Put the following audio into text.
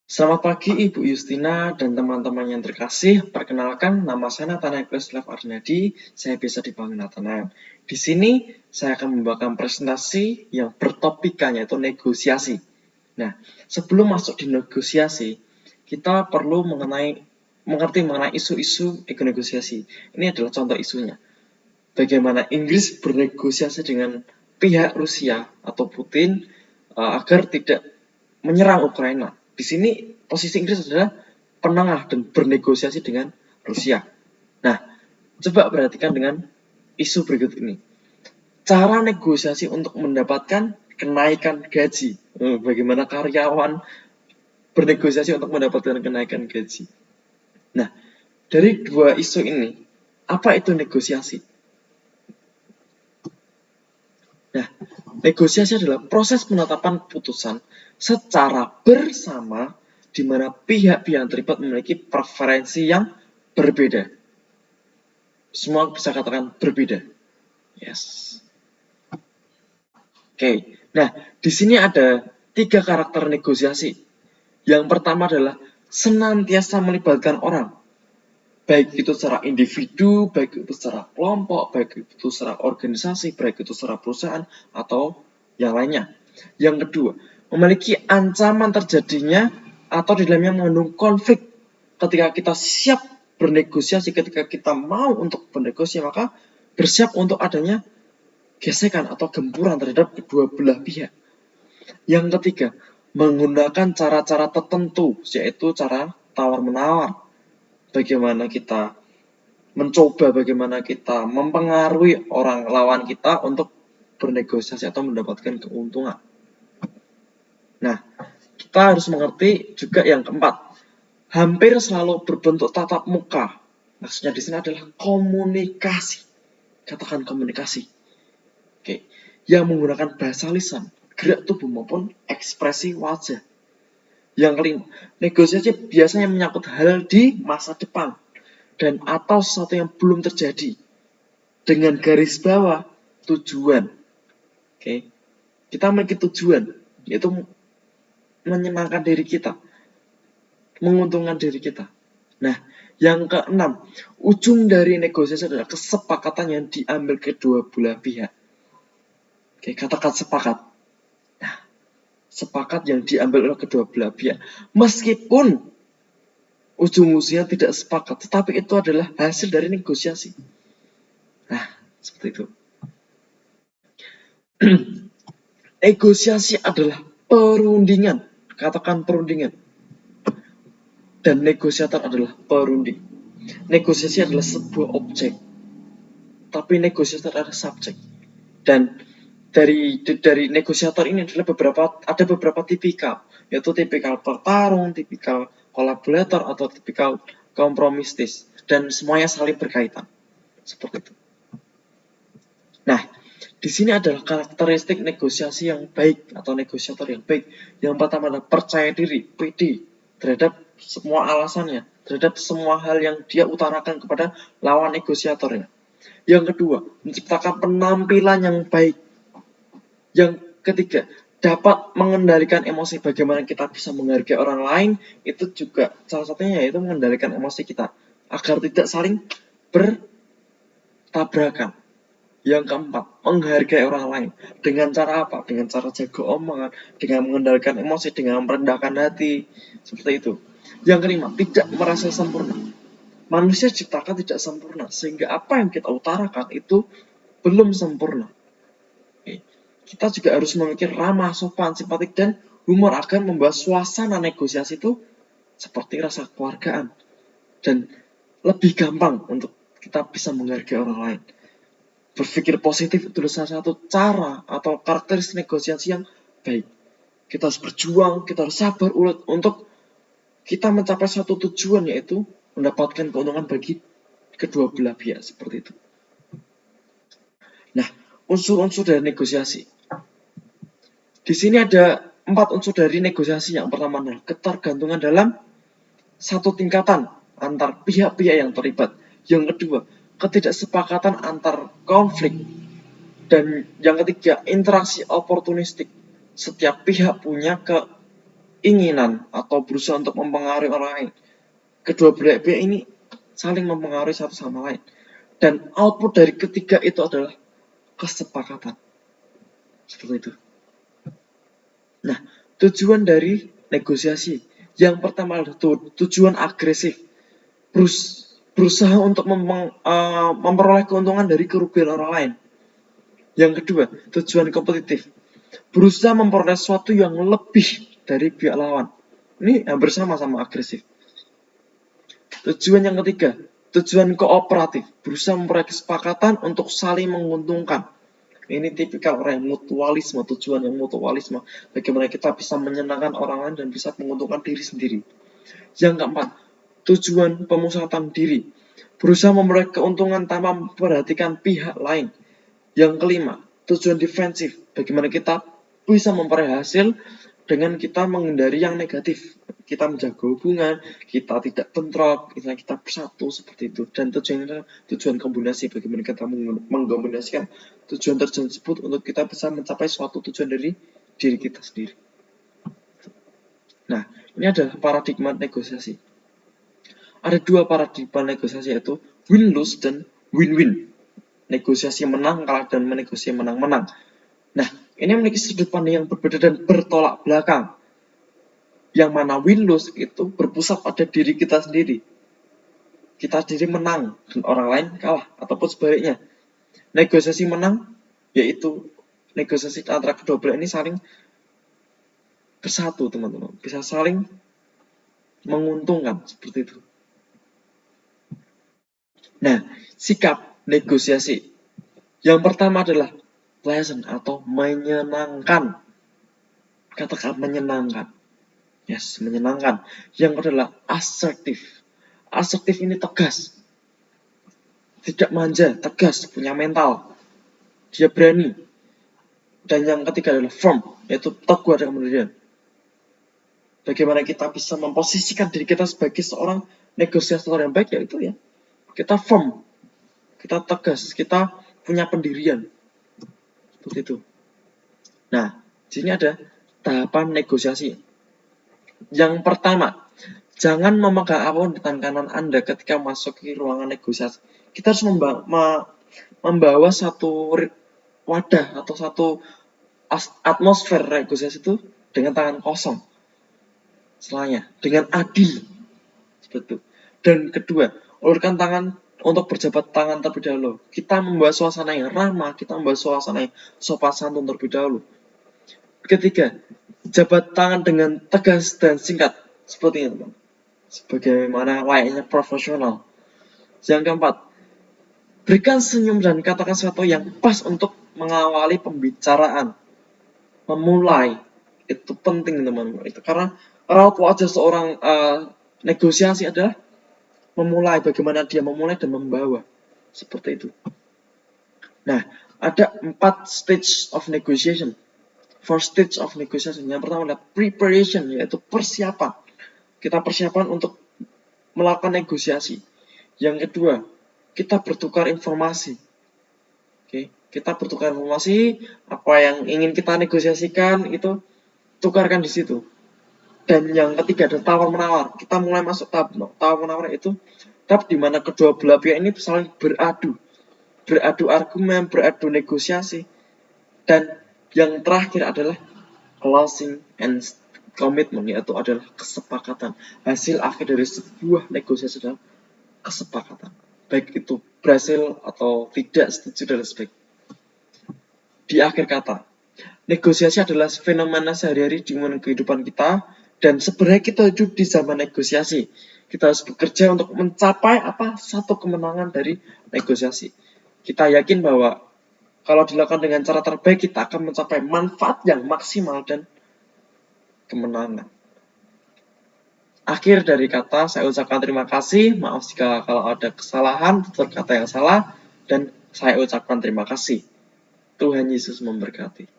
Selamat pagi Ibu Justina dan teman-teman yang terkasih. Perkenalkan, nama saya Nathanael Lev Arnadi. Saya biasa dipanggil Nathanael. Di sini saya akan membawakan presentasi yang bertopikan yaitu negosiasi. Nah, sebelum masuk di negosiasi, kita perlu mengerti mengenai isu-isu negosiasi. Ini adalah contoh isunya. Bagaimana Inggris bernegosiasi dengan pihak Rusia atau Putin agar tidak menyerang Ukraina. Di sini posisi Inggris adalah penengah dan bernegosiasi dengan Rusia. Nah, coba perhatikan dengan isu berikut ini. Cara negosiasi untuk mendapatkan kenaikan gaji. Bagaimana karyawan bernegosiasi untuk mendapatkan kenaikan gaji. Nah, dari dua isu ini, apa itu negosiasi? Nah, negosiasi adalah proses penetapan putusan secara bersama di mana pihak-pihak yang terlibat memiliki preferensi yang berbeda. Semua bisa katakan berbeda. Yes. Oke. Nah, di sini ada 3 karakter negosiasi. Yang pertama adalah senantiasa melibatkan orang. Baik itu secara individu, baik itu secara kelompok, baik itu secara organisasi, baik itu secara perusahaan, atau yang lainnya. Yang kedua, memiliki ancaman terjadinya atau di dalamnya mengandung konflik. Ketika kita siap bernegosiasi, ketika kita mau untuk bernegosiasi, maka bersiap untuk adanya gesekan atau gempuran terhadap kedua belah pihak. Yang ketiga, menggunakan cara-cara tertentu, yaitu cara tawar-menawar. Bagaimana kita mencoba, bagaimana kita mempengaruhi orang lawan kita untuk bernegosiasi atau mendapatkan keuntungan. Nah, kita harus mengerti juga yang keempat, hampir selalu berbentuk tatap muka. Maksudnya di sini adalah komunikasi. Katakan komunikasi. Oke, yang menggunakan bahasa lisan, gerak tubuh maupun ekspresi wajah. Yang kelima, negosiasi biasanya menyangkut hal di masa depan dan atau sesuatu yang belum terjadi dengan garis bawah tujuan. Oke, kita memiliki tujuan yaitu menyenangkan diri kita, menguntungkan diri kita. Nah, yang keenam, ujung dari negosiasi adalah kesepakatan yang diambil kedua belah pihak. Oke, katakan sepakat. Nah, sepakat yang diambil oleh kedua belah pihak. Meskipun ujung-ujungnya tidak sepakat, tetapi itu adalah hasil dari negosiasi. Nah, seperti itu. Negosiasi adalah perundingan. Katakan perundingan. Dan negosiator adalah perunding. Negosiasi adalah sebuah objek, tapi negosiator adalah subjek. Dan dari negosiator ini adalah ada beberapa tipikal, yaitu tipikal pertarung, tipikal kolaborator, atau tipikal kompromistis, dan semuanya saling berkaitan. Seperti itu. Nah, di sini adalah karakteristik negosiasi yang baik atau negosiator yang baik. Yang pertama adalah percaya diri, PD, terhadap semua alasannya, terhadap semua hal yang dia utarakan kepada lawan negosiatornya. Yang kedua, menciptakan penampilan yang baik. Yang ketiga, dapat mengendalikan emosi. Bagaimana kita bisa menghargai orang lain, itu juga salah satunya yaitu mengendalikan emosi kita agar tidak saling bertabrakan. Yang keempat, menghargai orang lain. Dengan cara apa? Dengan cara jaga omongan, dengan mengendalikan emosi, dengan merendahkan hati. Seperti itu. Yang kelima, tidak merasa sempurna. Manusia ciptakan tidak sempurna, sehingga apa yang kita utarakan itu belum sempurna. Kita juga harus memikir ramah, sopan, simpatik, dan humor agar membuat suasana negosiasi itu seperti rasa kekeluargaan. Dan lebih gampang untuk kita bisa menghargai orang lain. Berpikir positif itu adalah salah satu cara atau karakteristik negosiasi yang baik. Kita harus berjuang, kita harus sabar ulet untuk kita mencapai suatu tujuan, yaitu mendapatkan keuntungan bagi kedua belah pihak, seperti itu. Nah, unsur-unsur dari negosiasi. Di sini ada 4 unsur dari negosiasi. Yang pertama adalah ketergantungan dalam satu tingkatan antar pihak-pihak yang terlibat. Yang kedua, ketidaksepakatan antar konflik. Dan yang ketiga, interaksi oportunistik. Setiap pihak punya keinginan atau berusaha untuk mempengaruhi orang lain. Kedua belah pihak ini saling mempengaruhi satu sama lain. Dan output dari ketiga itu adalah kesepakatan. Seperti itu. Nah, tujuan dari negosiasi. Yang pertama adalah tujuan agresif. Berusaha untuk memperoleh keuntungan dari kerugian orang lain. Yang kedua, tujuan kompetitif. Berusaha memperoleh sesuatu yang lebih dari pihak lawan. Ini hampir sama agresif. Tujuan yang ketiga, tujuan kooperatif. Berusaha memperoleh kesepakatan untuk saling menguntungkan. Ini tipikal orang yang mutualisme, tujuan yang mutualisme. Bagaimana kita bisa menyenangkan orang lain dan bisa menguntungkan diri sendiri. Yang keempat, tujuan pemusatan diri. Berusaha memperoleh keuntungan tanpa memperhatikan pihak lain. Yang kelima, tujuan defensif. Bagaimana kita bisa memperoleh hasil dengan kita menghindari yang negatif. Kita menjaga hubungan, kita tidak bentrok, kita bersatu seperti itu. Dan tujuan kombinasi, bagaimana kita mengkombinasikan tujuan tersebut untuk kita bisa mencapai suatu tujuan dari diri kita sendiri. Nah, ini adalah paradigma negosiasi. Ada dua paradigma negosiasi, yaitu win-lose dan win-win. Negosiasi menang kalah dan negosiasi menang-menang. Nah, ini memiliki sudut pandang yang berbeda dan bertolak belakang. Yang mana win-lose itu berpusat pada diri kita sendiri. Kita sendiri menang dan orang lain kalah, ataupun sebaliknya. Negosiasi menang, yaitu negosiasi antara kedua belah ini saling bersatu, teman-teman. Bisa saling menguntungkan, seperti itu. Nah, sikap negosiasi. Yang pertama adalah pleasant atau menyenangkan. Katakan menyenangkan. Yes, menyenangkan. Yang adalah assertif. Assertif ini tegas. Tidak manja, tegas, punya mental. Dia berani. Dan yang ketiga adalah firm, yaitu teguh dan kemudian. Bagaimana kita bisa memposisikan diri kita sebagai seorang negosiator yang baik, yaitu ya kita firm, kita tegas, kita punya pendirian. Seperti itu. Nah, di sini ada tahapan negosiasi. Yang pertama, jangan memegang apapun di tangan kanan Anda ketika masuk ke ruangan negosiasi. Kita harus membawa satu wadah atau satu atmosfer negosiasi itu dengan tangan kosong. Setelahnya, dengan adil. Seperti itu. Dan kedua, ulurkan tangan untuk berjabat tangan terlebih dahulu. Kita membawa suasana yang ramah, kita membawa suasana yang sopan santun terlebih dahulu. Ketiga, jabat tangan dengan tegas dan singkat, seperti ini, teman. Sebagaimana layaknya profesional. Yang keempat, berikan senyum dan katakan sesuatu yang pas untuk mengawali pembicaraan. Memulai, itu penting, teman-teman. Itu karena raut wajah seorang negosiasi adalah memulai, bagaimana dia memulai dan membawa. Seperti itu. Nah, ada 4 stage of negotiation. First stage of negotiation. Yang pertama adalah preparation, yaitu persiapan. Kita persiapan untuk melakukan negosiasi. Yang kedua, kita bertukar informasi. Oke, kita bertukar informasi, apa yang ingin kita negosiasikan itu tukarkan di situ. Dan yang ketiga adalah tawar-menawar. Kita mulai masuk tahap tawar-menawar, itu tahap di mana kedua belah pihak ini saling beradu argumen, beradu negosiasi. Dan yang terakhir adalah closing and commitment, yaitu adalah kesepakatan. Hasil akhir dari sebuah negosiasi adalah kesepakatan. Baik itu berhasil atau tidak setuju dan sebagainya. Di akhir kata, negosiasi adalah fenomena sehari-hari di kehidupan kita, dan sebenarnya kita hidup di zaman negosiasi. Kita harus bekerja untuk mencapai satu kemenangan dari negosiasi. Kita yakin bahwa kalau dilakukan dengan cara terbaik, kita akan mencapai manfaat yang maksimal dan kemenangan. Akhir dari kata, saya ucapkan terima kasih. Maaf jika kalau ada kesalahan, tutur kata yang salah, dan saya ucapkan terima kasih. Tuhan Yesus memberkati.